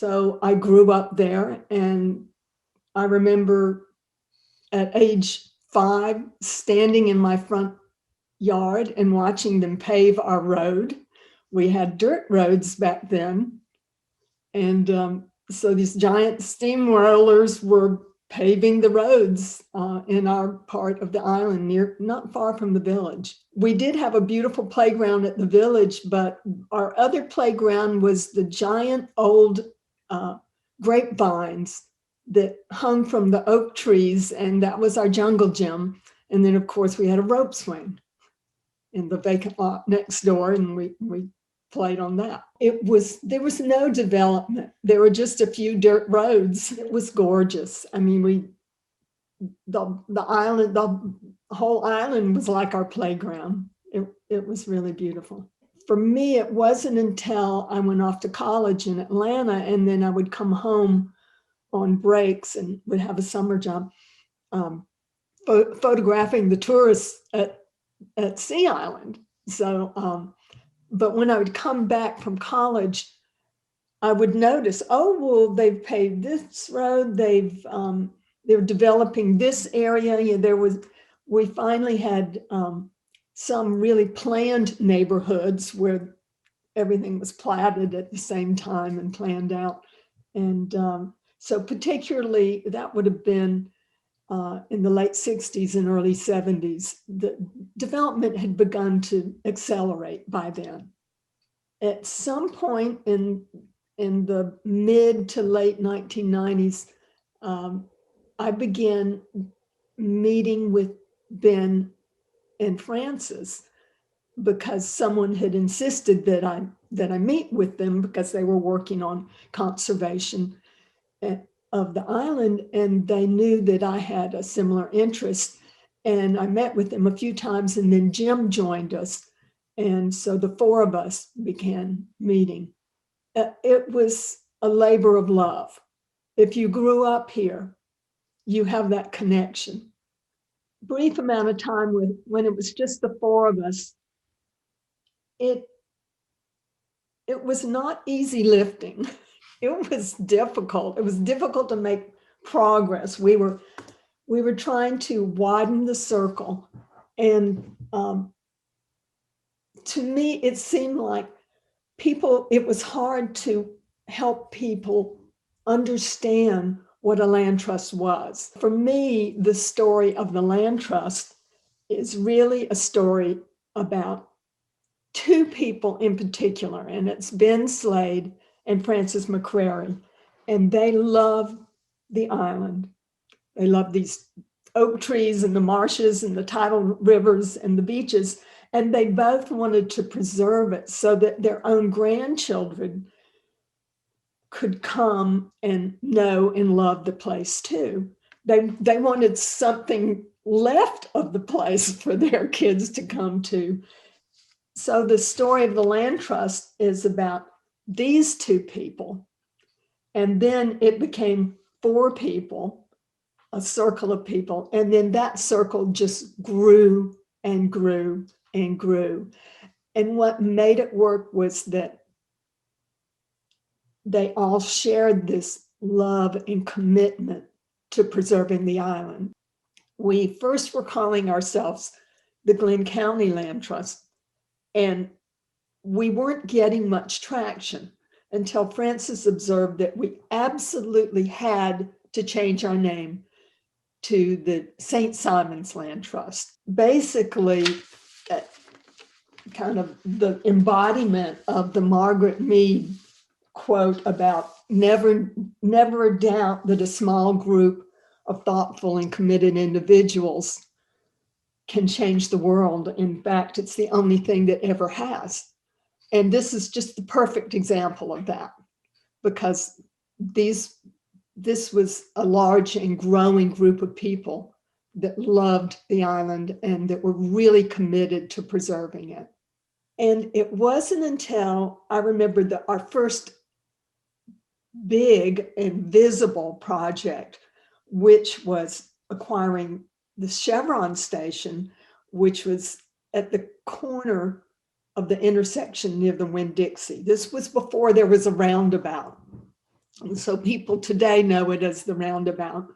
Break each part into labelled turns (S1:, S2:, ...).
S1: So I grew up there, and I remember at age 5 standing in my front yard and watching them pave our road. We had dirt roads back then. And so these giant steamrollers were paving the roads in our part of the island, not far from the village. We did have a beautiful playground at the village, but our other playground was the giant old grapevines that hung from the oak trees, and that was our jungle gym. And then, of course, we had a rope swing in the vacant lot next door, and we played on that. There was no development. There were just a few dirt roads. It was gorgeous. I mean, the whole island was like our playground. It was really beautiful. For me, it wasn't until I went off to college in Atlanta, and then I would come home on breaks and would have a summer job photographing the tourists at Sea Island. So, but when I would come back from college, I would notice, oh, well, they've paved this road. They're developing this area. We finally had some really planned neighborhoods where everything was platted at the same time and planned out. And so particularly that would have been in the late 60s and early 70s. The development had begun to accelerate by then. At some point in the mid to late 1990s, I began meeting with Ben and Frances because someone had insisted that I meet with them because they were working on conservation of the island, and they knew that I had a similar interest. And I met with them a few times, and then Jim joined us. And so the four of us began meeting. It was a labor of love. If you grew up here, you have that connection. Brief amount of time when it was just the four of us, it was not easy lifting. It was difficult. It was difficult to make progress. We were trying to widen the circle. And to me, it seemed like it was hard to help people understand what a land trust was. For me, the story of the land trust is really a story about two people in particular, and it's Ben Slade and Frances McCrary. And they love the island. They love these oak trees and the marshes and the tidal rivers and the beaches. And they both wanted to preserve it so that their own grandchildren could come and know and love the place too. They wanted something left of the place for their kids to come to. So the story of the land trust is about these two people. And then it became four people, a circle of people. And then that circle just grew and grew and grew. And what made it work was that they all shared this love and commitment to preserving the island. We first were calling ourselves the Glenn County Land Trust, and we weren't getting much traction until Frances observed that we absolutely had to change our name to the St. Simon's Land Trust. Basically, kind of the embodiment of the Margaret Mead quote about never doubt that a small group of thoughtful and committed individuals can change the world. In fact, it's the only thing that ever has. And this is just the perfect example of that, because this was a large and growing group of people that loved the island and that were really committed to preserving it. And it wasn't until I remember that our first big and visible project, which was acquiring the Chevron station, which was at the corner of the intersection near the Winn-Dixie. This was before there was a roundabout. And so people today know it as the roundabout.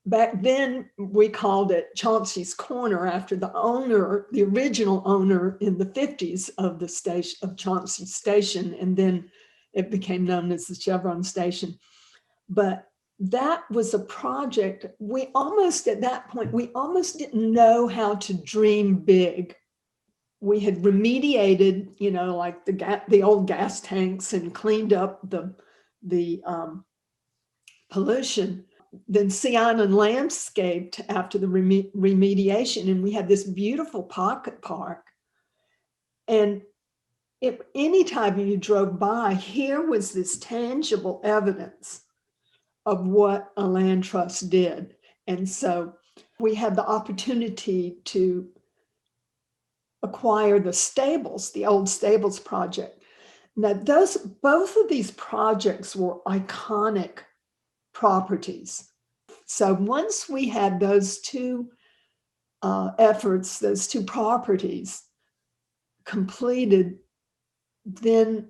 S1: Back then, we called it Chauncey's Corner after the owner, the original owner in the 50s of the station, of Chauncey Station, and then it became known as the Chevron Station. But that was a project, we almost, at that point, we almost didn't know how to dream big. We had remediated, you know, like the old gas tanks and cleaned up the pollution. Then Sea Island landscaped after the remediation, and we had this beautiful pocket park. And if anytime you drove by, here was this tangible evidence of what a land trust did. And so we had the opportunity to acquire the stables, the old stables project. Now, both of these projects were iconic properties. So once we had those two efforts, those two properties completed, then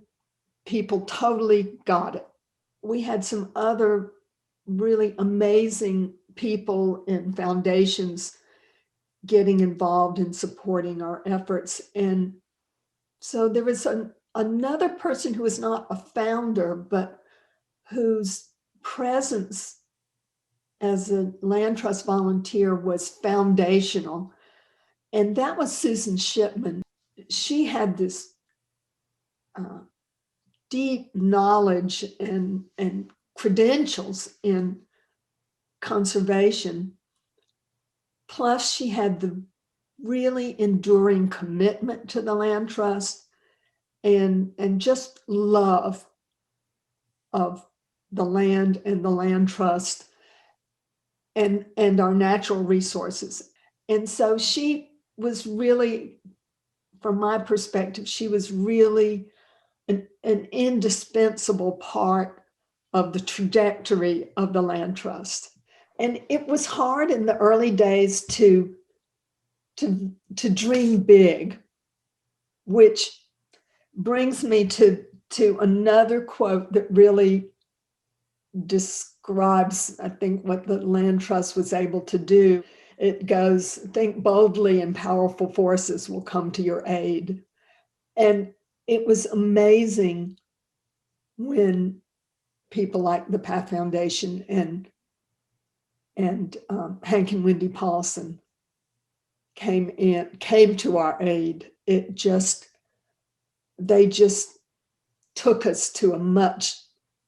S1: people totally got it. We had some other really amazing people and foundations getting involved in supporting our efforts. And so there was another person who was not a founder, but whose presence as a land trust volunteer was foundational. And that was Susan Shipman. She had this deep knowledge and credentials in conservation. Plus, she had the really enduring commitment to the land trust and just love of the land and the land trust and our natural resources. And so she was really, from my perspective, she was really an indispensable part of the trajectory of the land trust. And it was hard in the early days to dream big, which brings me to another quote that really describes, I think, what the land trust was able to do. It goes, think boldly and powerful forces will come to your aid. And it was amazing when people like the Path Foundation and Hank and Wendy Paulson came to our aid. They just took us to a much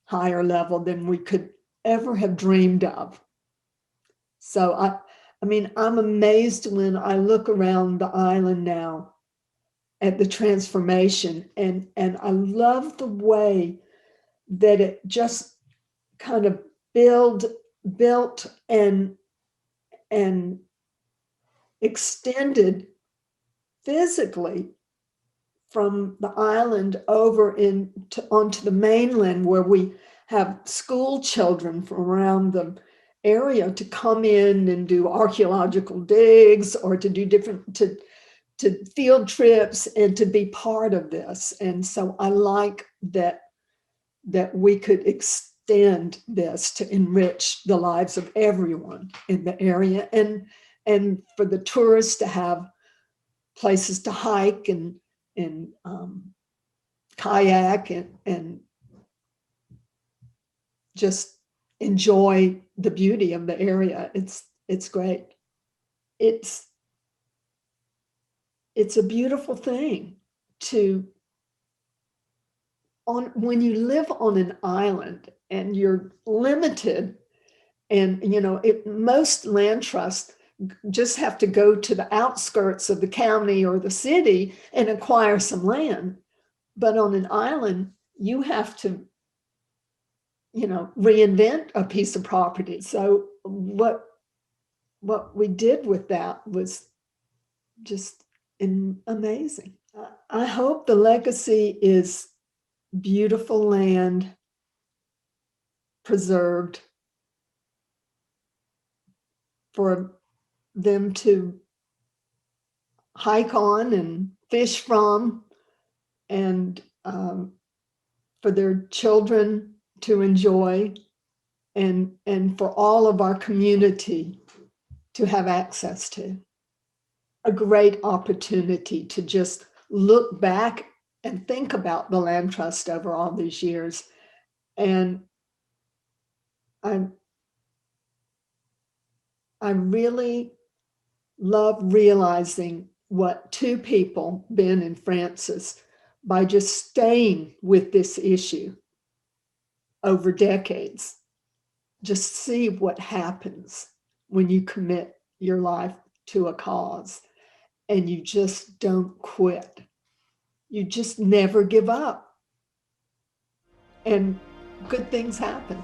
S1: higher level than we could ever have dreamed of. So I mean, I'm amazed when I look around the island now at the transformation, and I love the way that it just kind of built and extended physically from the island over onto the mainland, where we have school children from around the area to come in and do archaeological digs or to do different to field trips and to be part of this. And so I like that we could extend this to enrich the lives of everyone in the area, and for the tourists to have places to hike and kayak and just enjoy the beauty of the area. It's great. It's a beautiful thing when you live on an island and you're limited, and most land trusts just have to go to the outskirts of the county or the city and acquire some land. But on an island, you have to, reinvent a piece of property. So what we did with that was just amazing. I hope the legacy is beautiful land preserved for them to hike on and fish from, and for their children to enjoy and for all of our community to have access to. A great opportunity to just look back and think about the land trust over all these years. And I really love realizing what two people, Ben and Francis, by just staying with this issue over decades, just see what happens when you commit your life to a cause and you just don't quit. You just never give up. And good things happen.